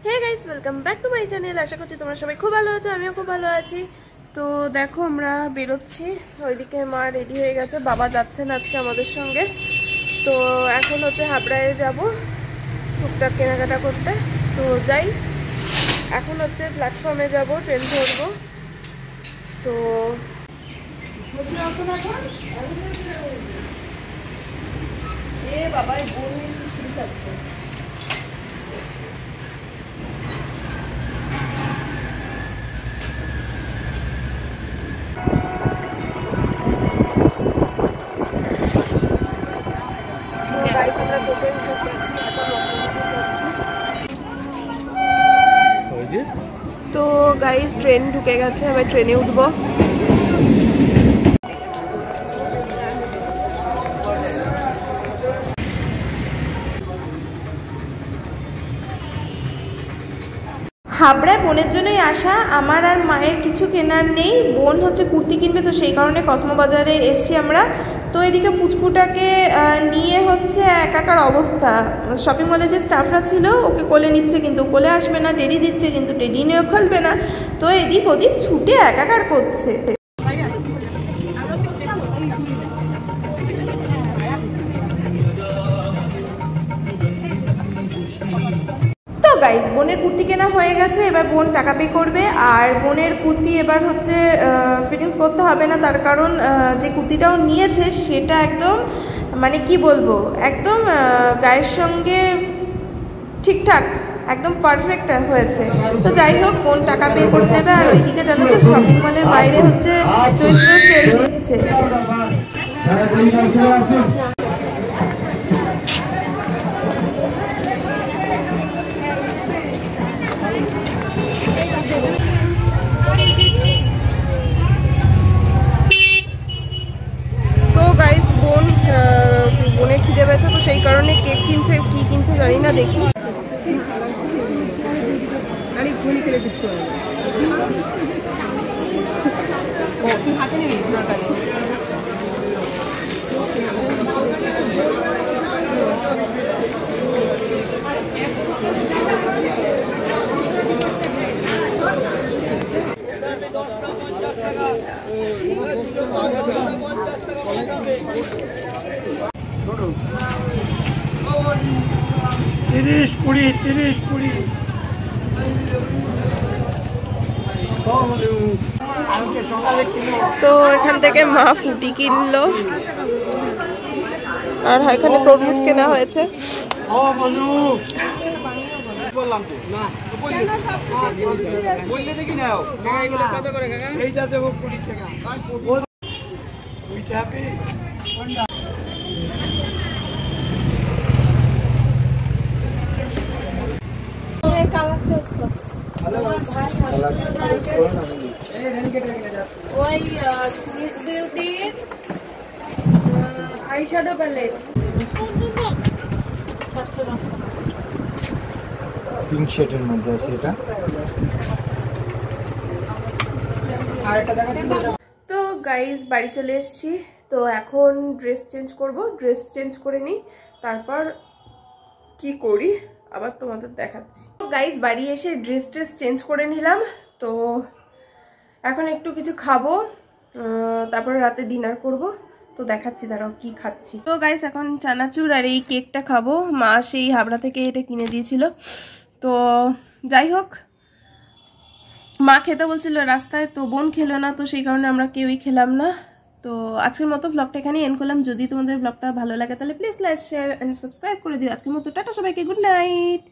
Hey guys, welcome back to my channel. আশা করছি তোমরা সবাই খুব ভালো আছো, আমিও খুব ভালো আছি। তো দেখো আমরা বেরোচ্ছি, ওইদিকে মা রেডি হয়ে গেছে, বাবা যাচ্ছেন আজকে আমাদের সঙ্গে। তো এখন হচ্ছে হাবড়ায় যাব টুকটাক কেনাকাটা করতে। তো যাই, এখন হচ্ছে প্ল্যাটফর্মে যাব, ট্রেন ধরবো। তো বাবা তো গাইস ট্রেন ঢুকে গেছে, এবার ট্রেনে উঠবো। হাবড়ায় বোনের জন্যই আসা, আমার আর মায়ের কিছু কেনার নেই। বোন হচ্ছে কুর্তি কিনবে, তো সেই কারণে কসমো বাজারে এসছি আমরা। তো এদিকে পুচকুটাকে নিয়ে হচ্ছে একাকার অবস্থা। শপিং মলে যে স্টাফরা ছিল ওকে কোলে নিচ্ছে, কিন্তু কোলে আসবে না, টেডি দিচ্ছে কিন্তু টেডি নিয়েও খেলবে না। তো এদিক ওদিক ছুটে একাকার করছে। তো গাইস বোনের কুর্তি কেনা হয়ে গেছে, এবার বোন টাকা পে করবে। আর বোনের কুর্তি এবার হচ্ছে ফিটিংস করতে হবে না, তার কারণ যে কুর্তিটাও নিয়েছে সেটা একদম মানে কি বলবো, একদম গায়ের সঙ্গে ঠিকঠাক একদম পারফেক্ট হয়েছে। তো যাই হোক, বোন টাকা পে করে নেবে। আর ওইদিকে জানো তো শপিং মলের বাইরে হচ্ছে চৈত্র সেল দিচ্ছে। বোনের খিদে পেয়েছে, তো সেই কারণে কেক কিনছে, কি কিনছে জানি না, দেখি। তিরিশ কুড়ি তো এখান থেকে মা ফুটি কিনলো, আর এখানে তরমুজ কেনা হয়েছে। এইটা দেবো 20 টাকা। আইশ্যাডো প্যালেট পিঙ্ক শেডের মধ্যে আছে এটা। তো গাইজ বাড়ি চলে এসেছি। তো এখন ড্রেস চেঞ্জ করব, ড্রেস চেঞ্জ করে নিই, তারপর কি করি আবার তোমাদের দেখাচ্ছি। তো গাইজ বাড়ি এসে ড্রেস চেঞ্জ করে নিলাম। তো এখন একটু কিছু খাবো, তারপর রাতে ডিনার করব। তো দেখাচ্ছি দাঁড়াও কি খাচ্ছি। তো গাইস এখন চানাচুর আর এই কেকটা খাবো, মা সেই হাবড়া থেকে এটা কিনে দিয়েছিল। তো যাই হোক, মা খেতে বলছিল রাস্তায়, তো বোন খেলো না, তো সেই কারণে আমরা কেউই খেলাম না। তো আজকের মতো ব্লগটা এখানে এন্ড করলাম। যদি তোমাদের ব্লগটা ভালো লাগে তাহলে please like share and subscribe করে দিও। আজকের মতো টাটা সবাইকে, গুড নাইট।